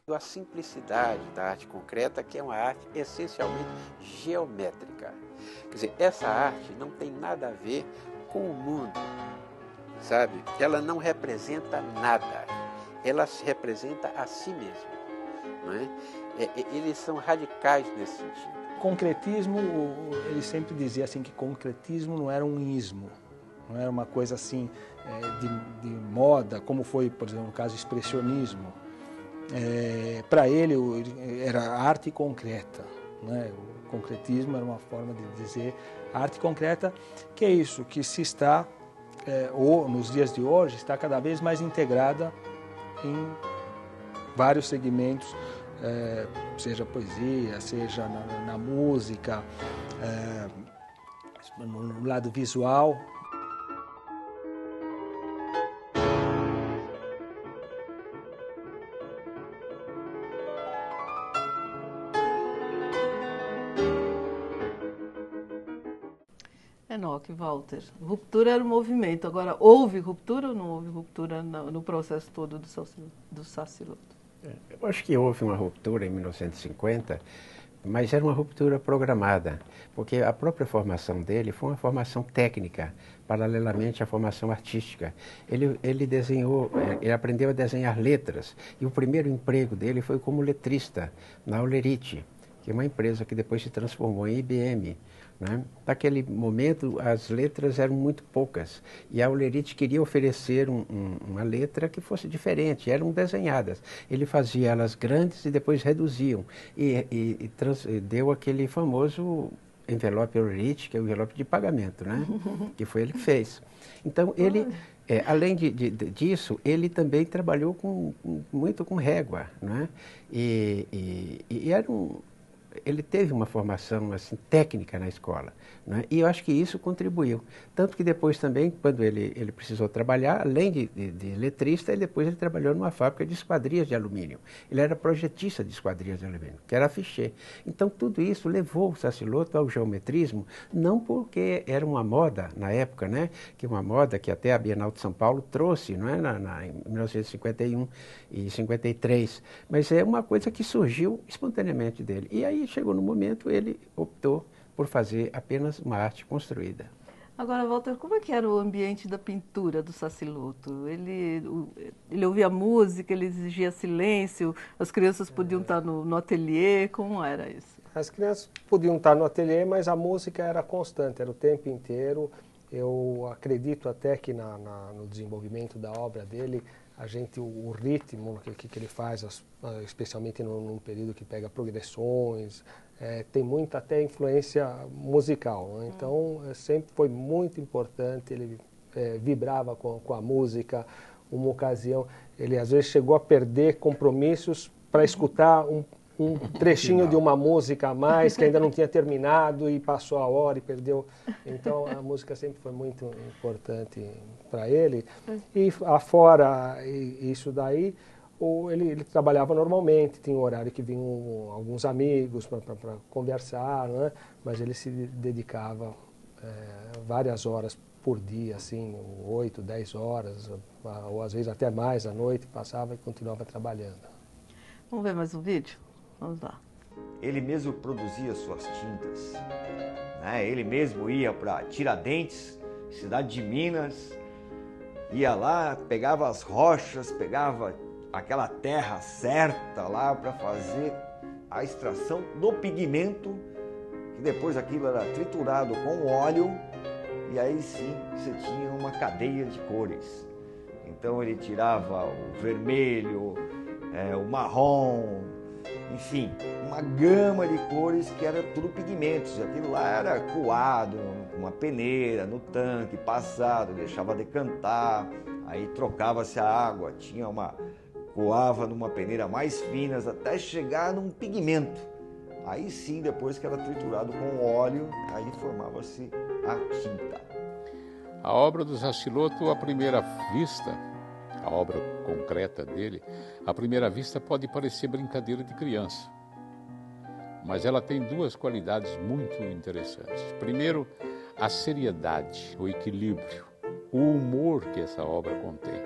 A simplicidade da arte concreta, que é uma arte essencialmente geométrica. Quer dizer, essa arte não tem nada a ver com o mundo, sabe? Ela não representa nada, ela se representa a si mesma, não é? Eles são radicais nesse sentido. Concretismo, ele sempre dizia assim que concretismo não era um ismo, não era uma coisa assim de moda, como foi, por exemplo, no caso do expressionismo. Para ele era arte concreta, né? O concretismo era uma forma de dizer arte concreta, que é isso, que se está, ou nos dias de hoje, está cada vez mais integrada em vários segmentos, seja poesia, seja na música, no lado visual. Enoque, Walter, ruptura era um movimento, agora houve ruptura ou não houve ruptura no processo todo do Saciloto? Eu acho que houve uma ruptura em 1950, mas era uma ruptura programada, porque a própria formação dele foi uma formação técnica, paralelamente à formação artística. Ele desenhou, ele aprendeu a desenhar letras, e o primeiro emprego dele foi como letrista na Aulerite, que é uma empresa que depois se transformou em IBM. Né? Naquele momento, as letras eram muito poucas, e a Aulerite queria oferecer uma letra que fosse diferente, eram desenhadas. Ele fazia elas grandes e depois reduziam, e deu aquele famoso envelope Aulerite, que é o envelope de pagamento, né? Que foi ele que fez. Então, ele, além disso, ele também trabalhou muito com régua, né? E era ele teve uma formação assim, técnica na escola, né? E eu acho que isso contribuiu. Tanto que depois também, quando ele precisou trabalhar, além de letrista, depois ele trabalhou numa fábrica de esquadrias de alumínio. Ele era projetista de esquadrias de alumínio, que era a Fichet. Então tudo isso levou o Saciloto ao geometrismo, não porque era uma moda na época, né? Que uma moda que até a Bienal de São Paulo trouxe, não é? Em 1951 e 53, mas é uma coisa que surgiu espontaneamente dele. E aí chegou no momento, ele optou por fazer apenas uma arte construída. Agora, Walter, como é que era o ambiente da pintura do Saciloto? Ele ouvia música, ele exigia silêncio, as crianças podiam estar no ateliê, como era isso? As crianças podiam estar no ateliê, mas a música era constante, era o tempo inteiro. Eu acredito até que no desenvolvimento da obra dele, o ritmo que ele faz, especialmente num período que pega progressões, tem muita até influência musical, né? Então sempre foi muito importante, ele vibrava com a música. Uma ocasião, ele às vezes chegou a perder compromissos para escutar um trechinho de uma música a mais, que ainda não tinha terminado e passou a hora e perdeu. Então a música sempre foi muito importante para ele. E afora isso daí, ele trabalhava normalmente, tinha um horário que vinham alguns amigos para conversar, né? Mas ele se dedicava várias horas por dia, assim, 8, 10 horas, ou às vezes até mais à noite, passava e continuava trabalhando. Vamos ver mais um vídeo? Vamos lá. Ele mesmo produzia suas tintas, né? Ele mesmo ia para Tiradentes, cidade de Minas, ia lá, pegava as rochas, pegava aquela terra certa lá para fazer a extração do pigmento, que depois aquilo era triturado com óleo, e aí sim você tinha uma cadeia de cores. Então ele tirava o vermelho, o marrom, enfim, uma gama de cores que era tudo pigmentos. Aquilo lá era coado numa peneira, no tanque, passado, deixava decantar, aí trocava-se a água, coava numa peneira mais finas até chegar num pigmento. Aí sim, depois que era triturado com óleo, aí formava-se a tinta. A obra do Saciloto, à primeira vista, a obra concreta dele, à primeira vista pode parecer brincadeira de criança, mas ela tem duas qualidades muito interessantes. Primeiro, a seriedade, o equilíbrio, o humor que essa obra contém.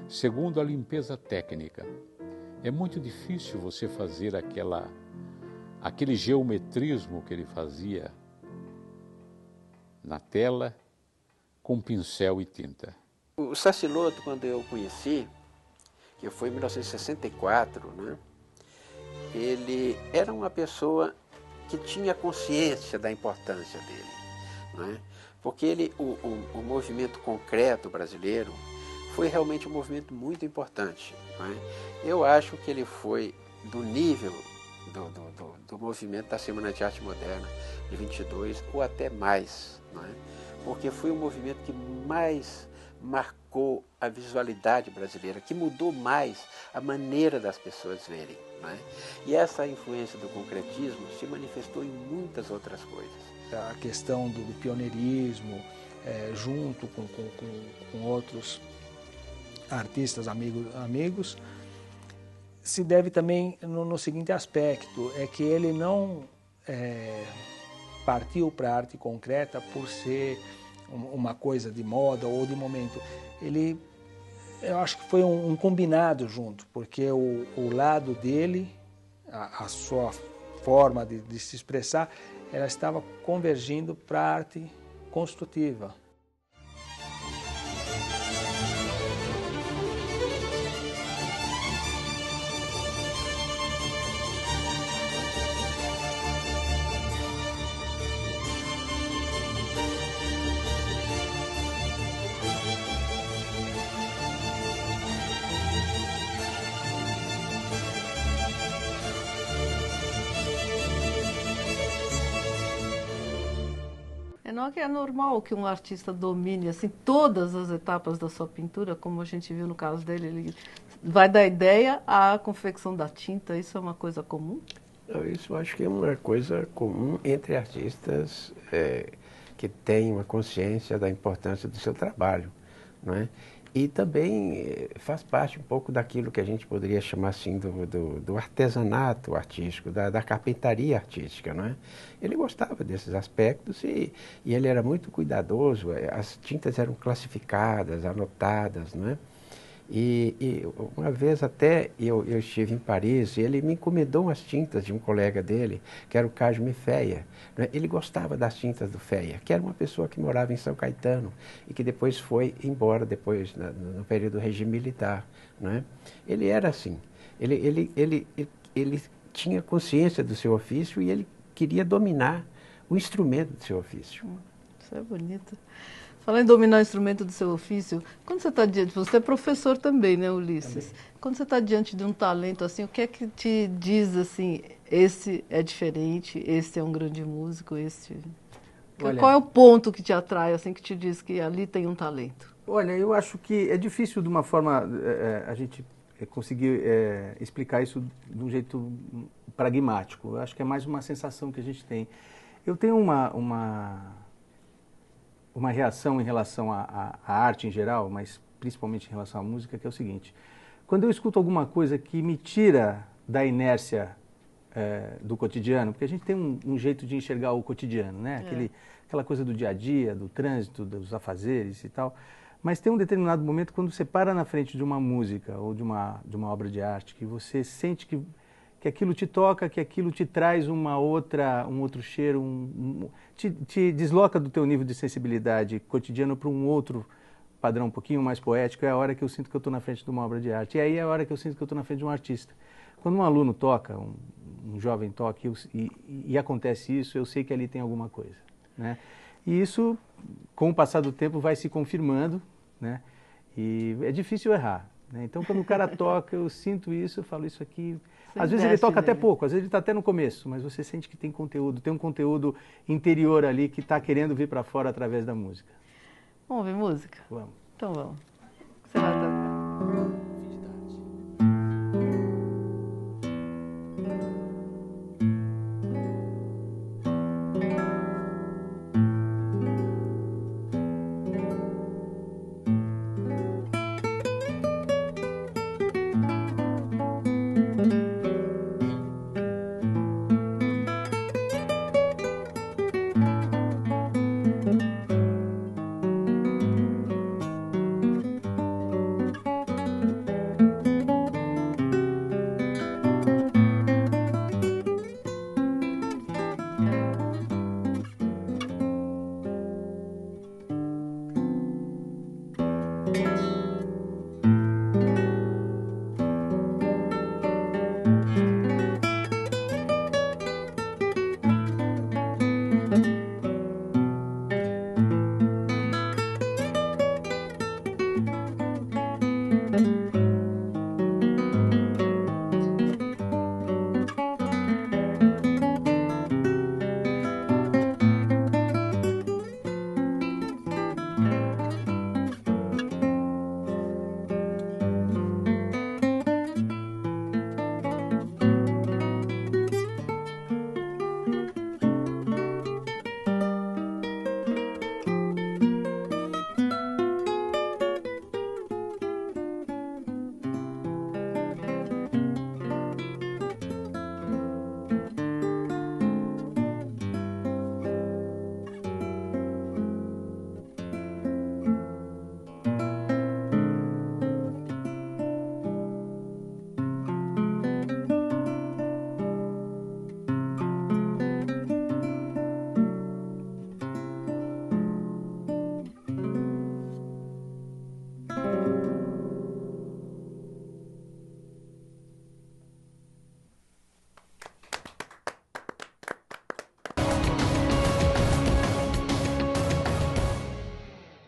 Segundo, a limpeza técnica. É muito difícil você fazer aquele geometrismo que ele fazia na tela com pincel e tinta. O Sassiloto, quando eu o conheci, que foi em 1964, né? Ele era uma pessoa que tinha consciência da importância dele, né? Porque o movimento concreto brasileiro foi realmente um movimento muito importante, né? Eu acho que ele foi do nível do movimento da Semana de Arte Moderna de 22 ou até mais, né? Porque foi o movimento que mais marcou a visualidade brasileira, que mudou mais a maneira das pessoas verem, né? E essa influência do concretismo se manifestou em muitas outras coisas. A questão do pioneirismo, junto com outros artistas amigos, se deve também no seguinte aspecto, é que ele não partiu para a arte concreta por ser uma coisa de moda ou de momento. Eu acho que foi um combinado junto, porque o lado dele, a sua forma de se expressar, ela estava convergindo para a arte construtiva. Não que é normal que um artista domine assim todas as etapas da sua pintura, como a gente viu no caso dele, ele vai da ideia à confecção da tinta. Isso é uma coisa comum? Isso eu acho que é uma coisa comum entre artistas que têm uma consciência da importância do seu trabalho, não é? E também faz parte um pouco daquilo que a gente poderia chamar assim do artesanato artístico, da carpintaria artística, não é? Ele gostava desses aspectos e ele era muito cuidadoso, as tintas eram classificadas, anotadas, não é? E uma vez até eu estive em Paris e ele me encomendou umas tintas de um colega dele, que era o Carlos Mefeia. Né? Ele gostava das tintas do Feia, que era uma pessoa que morava em São Caetano e que depois foi embora depois no período do regime militar. Né? Ele era assim, ele tinha consciência do seu ofício e ele queria dominar o instrumento do seu ofício. Isso é bonito. Falando em dominar o instrumento do seu ofício, quando você está diante, você é professor também, né, Ulisses? Também. Quando você está diante de um talento assim, o que é que te diz assim, esse é diferente, esse é um grande músico, Olha, qual é o ponto que te atrai, assim, que te diz que ali tem um talento? Olha, eu acho que é difícil de uma forma a gente conseguir explicar isso de um jeito pragmático. Eu acho que é mais uma sensação que a gente tem. Eu tenho uma reação em relação à arte em geral, mas principalmente em relação à música, que é o seguinte: quando eu escuto alguma coisa que me tira da inércia do cotidiano, porque a gente tem um jeito de enxergar o cotidiano, né? Aquela coisa do dia a dia, do trânsito, dos afazeres e tal, mas tem um determinado momento quando você para na frente de uma música ou de uma obra de arte, que você sente que aquilo te toca, que aquilo te traz um outro cheiro, te desloca do teu nível de sensibilidade cotidiano para um outro padrão um pouquinho mais poético. É a hora que eu sinto que eu estou na frente de uma obra de arte. E aí é a hora que eu sinto que eu estou na frente de um artista. Quando um aluno toca, um jovem toca e acontece isso, eu sei que ali tem alguma coisa, né? E isso, com o passar do tempo, vai se confirmando, né? E é difícil errar, né? Então, quando o cara toca, eu sinto isso, eu falo isso aqui. Às vezes ele toca até pouco, às vezes ele está até no começo, mas você sente que tem conteúdo, tem um conteúdo interior ali que está querendo vir para fora através da música. Vamos ver música? Vamos. Então vamos. Você vai